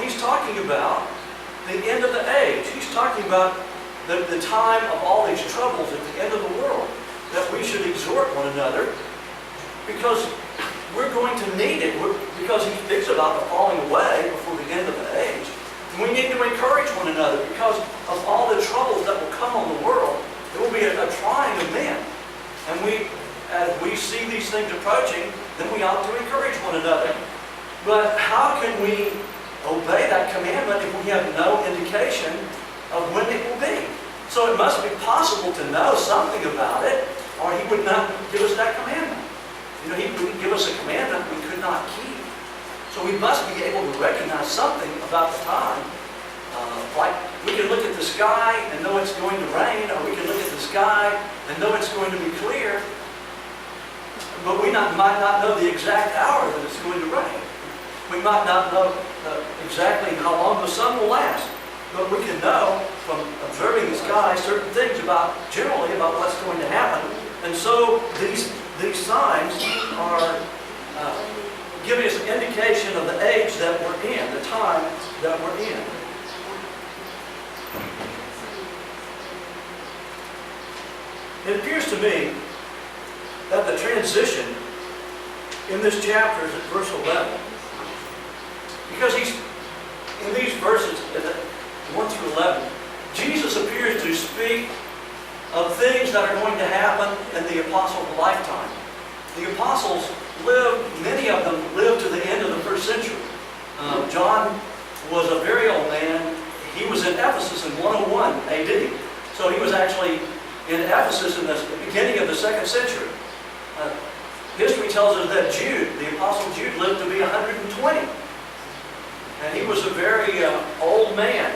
he's talking about the end of the age. He's talking about the time of all these troubles at the end of the world, that we should exhort one another because we're going to need it, because he speaks about the falling away before the end of the age. And we need to encourage one another because of all the troubles that will come on the world. It will be a trying event. And as we see these things approaching, then we ought to encourage one another. But how can we obey that commandment if we have no indication of when it will be? So it must be possible to know something about it, or he would not give us that commandment. You know, he wouldn't give us a commandment we could not keep. So we must be able to recognize something about the time. Like we can look at the sky and know it's going to rain, or we can look at the sky and know it's going to be clear, but we might not know the exact hour that it's going to rain. We might not know exactly how long the sun will last, but we can know from observing the sky certain things generally about what's going to happen. And so these signs are giving us an indication of the age that we're in, the time that we're in. It appears to me that the transition in this chapter is at verse 11. Because in these verses, 1 through 11, Jesus appears to speak of things that are going to happen in the apostles' lifetime. The apostles many of them lived to the end of the first century. John was a very old man. He was in Ephesus in 101 AD. So he was actually in Ephesus in the beginning of the second century. History tells us that Jude, the apostle Jude, lived to be 120. And he was a very old man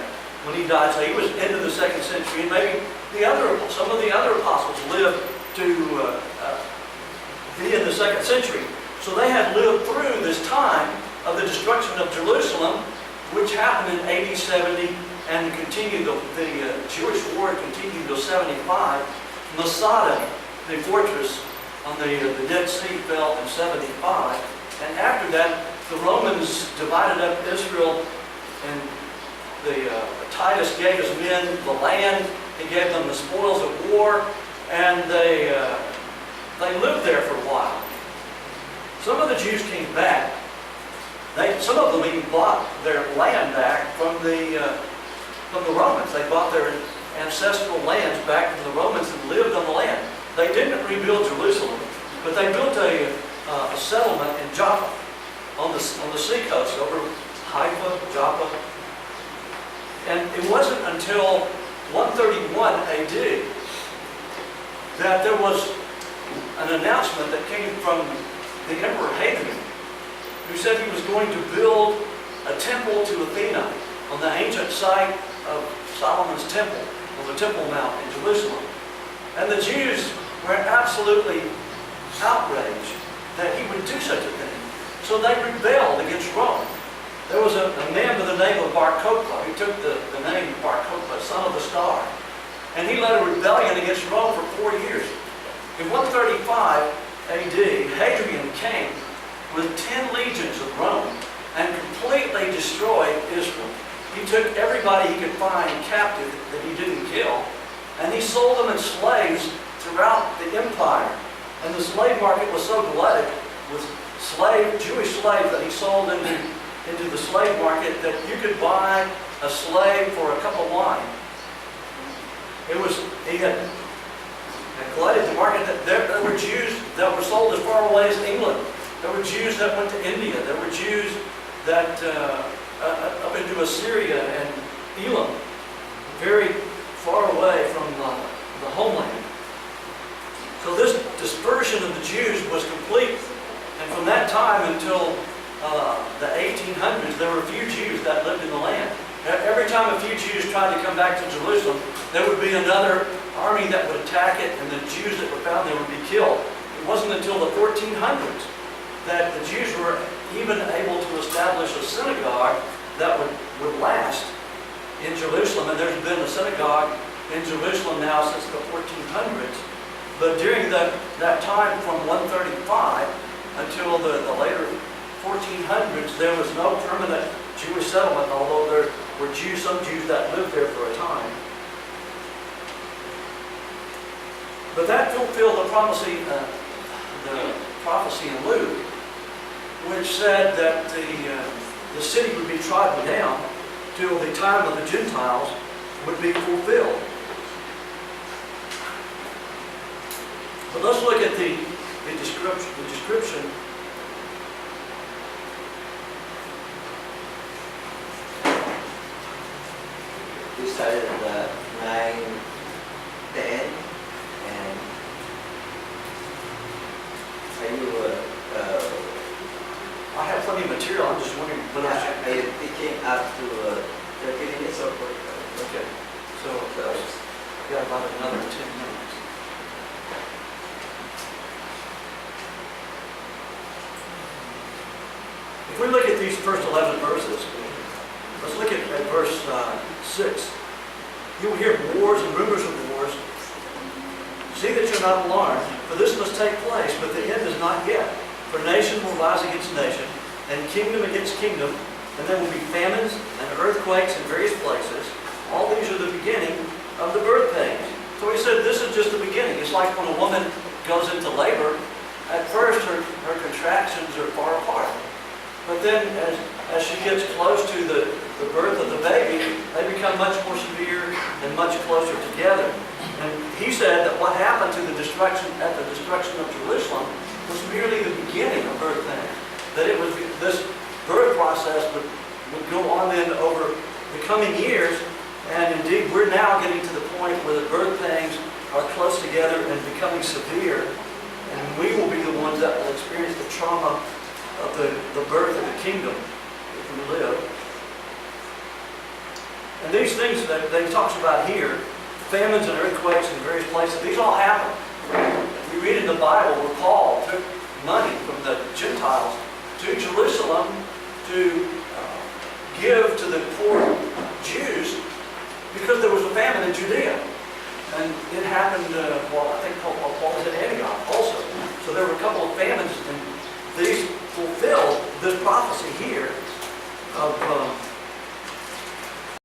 when he died. So he was into the second century. And maybe some of the other apostles lived to be in the second century. So they had lived through this time of the destruction of Jerusalem, which happened in AD 70, and continued, the Jewish war continued until 75. Masada, the fortress on the Dead Sea, fell in 75. And after that, the Romans divided up Israel, and Titus gave his men the land. He gave them the spoils of war, and they lived there for a while. Some of the Jews came back. Some of them even bought their land back from the Romans. They bought their ancestral lands back from the Romans and lived on the land. They didn't rebuild Jerusalem, but they built a settlement in Joppa on the seacoast over Haifa, Joppa. And it wasn't until 131 AD that there was an announcement that came from the Emperor Hadrian, who said he was going to build a temple to Athena on the ancient site of Solomon's temple, on the Temple Mount in Jerusalem. And the Jews were absolutely outraged that he would do such a thing. So they rebelled against Rome. There was a man by the name of Bar Kokhba. He took the name Bar Kokhba, son of the star. And he led a rebellion against Rome for 4 years. In 135 AD, Hadrian came with 10 legions of Rome and completely destroyed Israel. He took everybody he could find captive that he didn't kill, and he sold them as slaves throughout the empire. And the slave market was so glutted with Jewish slaves that he sold into the slave market that you could buy a slave for a cup of wine. He had glutted the market. There were Jews that were sold as far away as England. There were Jews that went to India. There were Jews that up into Assyria and Elam, very far away from the homeland. So this dispersion of the Jews was complete. And from that time until the 1800s, there were few Jews that lived in the land. Every time a few Jews tried to come back to Jerusalem, there would be another army that would attack it, and the Jews that were found there would be killed. It wasn't until the 1400s that the Jews were even able to establish a synagogue that would last in Jerusalem. And there's been a synagogue in Jerusalem now since the 1400s. But during that time from 135 until the later 1400s, there was no permanent Jewish settlement, although there were some Jews that lived there for a time. But that fulfilled the prophecy in Luke, which said that the city would be trodden down till the time of the Gentiles would be fulfilled. But let's look at the description. We started at 9, 10, and are you, I have plenty of material. I'm just wondering when I should. are you picking up to 30 minutes or 45? Okay. So we got about another 10 minutes. If we look at these first 11 verses, let's look at verse 6. You will hear wars and rumors of wars. See that you're not alarmed, for this must take place, but the end is not yet. For nation will rise against nation, and kingdom against kingdom, and there will be famines and earthquakes in various places. All these are the beginning of the birth pains. So he said this is just the beginning. It's like when a woman goes into labor, at first her contractions are far apart. But then as she gets close to the birth of the baby, they become much more severe and much closer together. And he said that what happened to the destruction of Jerusalem was merely the beginning of birth pains. That it was this birth process would go on then over the coming years, and indeed we're now getting to the point where the birth pains are close together and becoming severe, and we will be the ones that will experience the trauma of the birth of the kingdom if we live. And these things that he talks about here, famines and earthquakes in various places, these all happen. We read in the Bible where Paul took money from the Gentiles to Jerusalem to give to the poor Jews because there was a famine in Judea. And it happened, I think Paul was at Antioch also.